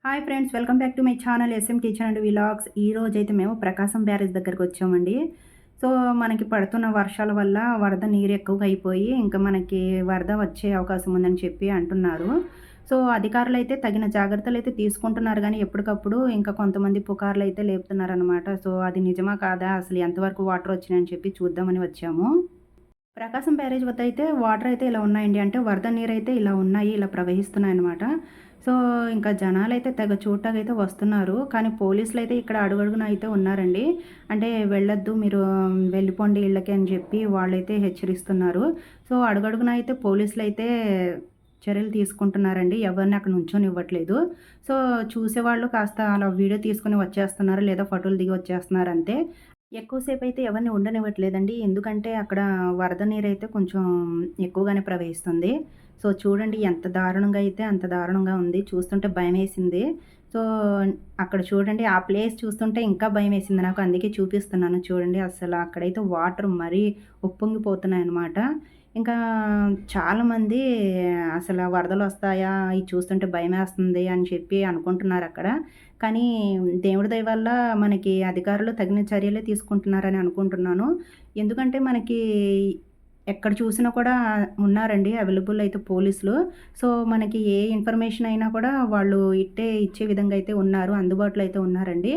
Hi friends, welcome back to my channel S M kitchen and vlogs. ఈ రోజైతే మేము ప్రకాశం barrage దగ్గరికి వచ్చామండి. సో మనకి పడుతున్న వర్షాల వల్ల వరద నీరు ఎక్కువగా అయిపోయి ఇంకా మనకి వరద వచ్చే అవకాశం ఉందని చెప్పి అంటున్నారు. సో అధికారులు అయితే తగిన జాగ్రత్తలు అయితే తీసుకుంటున్నారు, కానీ ఎప్పటికప్పుడు ఇంకా కొంతమంది పుకార్లు అయితే లేపుతున్నారనమాట. సో అది నిజమా కాదా, అసలు ఎంతవరకు వాటర్ వచ్చినాయని చెప్పి చూద్దామని వచ్చాము. ప్రకాశం బ్యారేజ్ వద్ద అయితే వాటర్ అయితే ఇలా ఉన్నాయండి. అంటే వరద నీరైతే ఇలా ఉన్నాయి, ఇలా ప్రవహిస్తున్నాయన్నమాట. సో ఇంకా జనాలైతే తెగ చూడటాకైతే వస్తున్నారు. కానీ పోలీసులు అయితే ఇక్కడ అడుగడుగున అయితే ఉన్నారండి. అంటే వెళ్ళొద్దు, మీరు వెళ్ళిపోండి ఇళ్ళకి అని చెప్పి వాళ్ళైతే హెచ్చరిస్తున్నారు. సో అడుగడుగున అయితే పోలీసులు అయితే చర్యలు తీసుకుంటున్నారండి. ఎవరిని అక్కడ నుంచోనివ్వట్లేదు. సో చూసేవాళ్ళు కాస్త అలా వీడియో తీసుకొని వచ్చేస్తున్నారు, లేదా ఫోటోలు దిగి వచ్చేస్తున్నారు అంతే. ఎక్కువసేపు అయితే ఎవరిని ఉండనివ్వట్లేదండి. ఎందుకంటే అక్కడ వరద నీరైతే కొంచెం ఎక్కువగానే ప్రవహిస్తుంది. సో చూడండి ఎంత దారుణంగా అయితే అంత దారుణంగా ఉంది. చూస్తుంటే భయమేసింది. సో అక్కడ చూడండి, ఆ ప్లేస్ చూస్తుంటే ఇంకా భయమేసింది నాకు. అందుకే చూపిస్తున్నాను చూడండి. అసలు అక్కడైతే వాటర్ మరీ ఉప్పొంగిపోతున్నాయన్నమాట. ఇంకా చాలామంది అసలు వరదలొస్తాయా? ఇది చూస్తుంటే భయమేస్తుంది అని చెప్పి అనుకుంటున్నారక్కడ. కానీ దేవుడి దయ వల్ల మనకి అధికారులు తగిన చర్యలే తీసుకుంటున్నారని అనుకుంటున్నాను. ఎందుకంటే మనకి ఎక్కడ చూసినా కూడా ఉన్నారండి అవైలబుల్ అయితే పోలీసులు. సో మనకి ఏ ఇన్ఫర్మేషన్ అయినా కూడా వాళ్ళు ఇచ్చే విధంగా అయితే ఉన్నారు. అందుబాటులో అయితే ఉన్నారండి.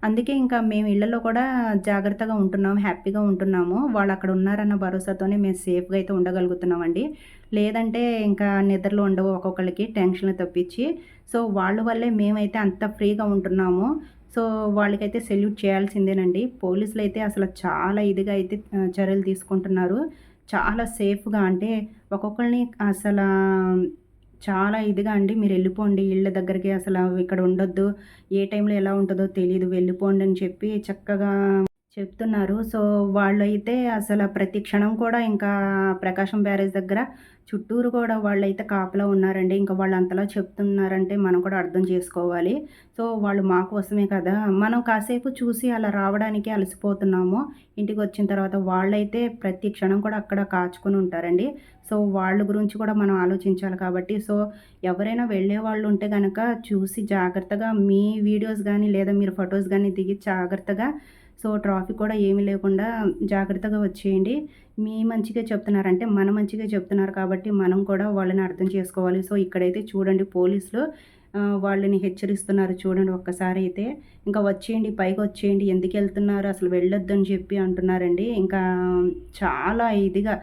అందుకే ఇంకా మేము ఇళ్లలో కూడా జాగ్రత్తగా ఉంటున్నాము, హ్యాపీగా ఉంటున్నాము. వాళ్ళు అక్కడ ఉన్నారన్న భరోసాతోనే మేము సేఫ్గా అయితే ఉండగలుగుతున్నామండి. లేదంటే ఇంకా నిద్రలు ఉండవు ఒక్కొక్కళ్ళకి, టెన్షన్లు తప్పించి. సో వాళ్ళ వల్లే మేమైతే అంత ఫ్రీగా ఉంటున్నాము. సో వాళ్ళకైతే సెల్యూట్ చేయాల్సిందేనండి. పోలీసులు అయితే అసలు చాలా ఇదిగా అయితే చర్యలు తీసుకుంటున్నారు. చాలా సేఫ్‌గా, అంటే ఒక్కొక్కళ్ళని అసలా చాలా ఇదిగా అండి, మీరెళ్ళిపోండి ఇళ్ళ దగ్గరికి, అసల ఇక్కడ ఉండొద్దు, ఏ టైంలో ఎలా ఉంటదో తెలీదు, వెళ్ళిపోండి అని చెప్పి చక్కగా చెప్తున్నారు. సో, వాళ్ళైతే అసల ప్రతి క్షణం కూడా ఇంకా ప్రకాశం బ్యారేజ్ దగ్గర చుట్టూరు కూడా వాళ్ళైతే కాపలా ఉన్నారండి. ఇంకా వాళ్ళు అంతలా చెప్తున్నారంటే మనం కూడా అర్థం చేసుకోవాలి. సో, వాళ్ళు మా కోసమే కదా! మనం కాసేపు చూసి అలా రావడానికి అలసిపోతున్నాము. ఇంటికొచ్చిన తర్వాత వాళ్ళైతే ప్రతి క్షణం కూడా అక్కడ కాచుకొని ఉంటారండి. సో, వాళ్ళ గురించి కూడా మనం ఆలోచించాలి కాబట్టి, సో, ఎవరైనా వెళ్ళేవాళ్ళు ఉంటే గనక చూసి జాగ్రత్తగా మీ వీడియోస్ గానీ, లేదా మీరు ఫోటోస్ గానీ దిగి జాగ్రత్తగా, సో ట్రాఫిక్ కూడా ఏమీ లేకుండా జాగ్రత్తగా వచ్చేయండి. మీ మంచిగా చెప్తున్నారు, అంటే మన మంచిగా చెప్తున్నారు కాబట్టి మనం కూడా వాళ్ళని అర్థం చేసుకోవాలి. సో ఇక్కడైతే చూడండి పోలీసులు వాళ్ళని హెచ్చరిస్తున్నారు చూడండి ఒక్కసారి అయితే. ఇంకా వచ్చేయండి, పైకొచ్చేయండి, ఎందుకెళ్తున్నారు, అసలు వెళ్ళొద్దని చెప్పి అంటున్నారండి. ఇంకా చాలా ఇదిగా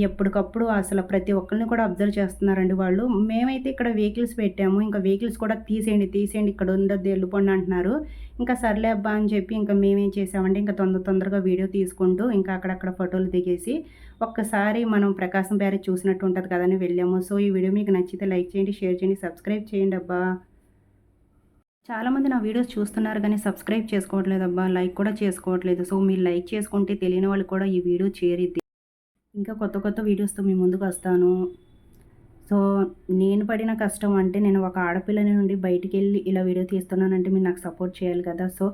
ఎప్పటికప్పుడు అసలు ప్రతి ఒక్కరిని కూడా అబ్జర్వ్ చేస్తున్నారండి వాళ్ళు. మేమైతే ఇక్కడ వెహికల్స్ పెట్టాము. ఇంకా వెహికల్స్ కూడా తీసేయండి, తీసేయండి, ఇక్కడ ఉండొద్దు, వెళ్ళిపోండి అంటున్నారు. ఇంకా సర్లే అబ్బా అని చెప్పి ఇంకా మేమేం చేసామంటే ఇంకా తొందరగా వీడియో తీసుకుంటూ ఇంకా అక్కడక్కడ ఫోటోలు దిగేసి ఒక్కసారి మనం ప్రకాశం బ్యారేజ్ చూసినట్టు ఉంటుంది కదని వెళ్ళాము. సో ఈ వీడియో మీకు నచ్చితే లైక్ చేయండి, షేర్ చేయండి, సబ్స్క్రైబ్ చేయండి అబ్బా. చాలామంది నా వీడియోస్ చూస్తున్నారు కానీ సబ్స్క్రైబ్ చేసుకోవట్లేదు అబ్బా, లైక్ కూడా చేసుకోవట్లేదు. సో మీరు లైక్ చేసుకుంటే తెలియని వాళ్ళు కూడా ఈ వీడియో చేరిద్ది. ఇంకా కొత్త వీడియోస్తో మీ ముందుకు వస్తాను. సో నేను పడిన కష్టం, అంటే నేను ఒక ఆడపిల్లని నుండి బయటికెళ్ళి ఇలా వీడియో తీస్తున్నానంటే మీరు నాకు సపోర్ట్ చేయాలి కదా. సో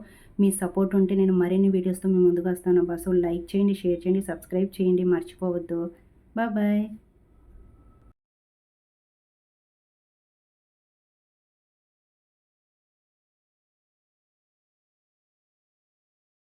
మీ సపోర్ట్ ఉంటే నేను మరిన్ని వీడియోస్తో మీ ముందుకు వస్తాను అబ్బా. సో లైక్ చేయండి, షేర్ చేయండి, సబ్స్క్రైబ్ చేయండి, మర్చిపోవద్దు. బాయ్.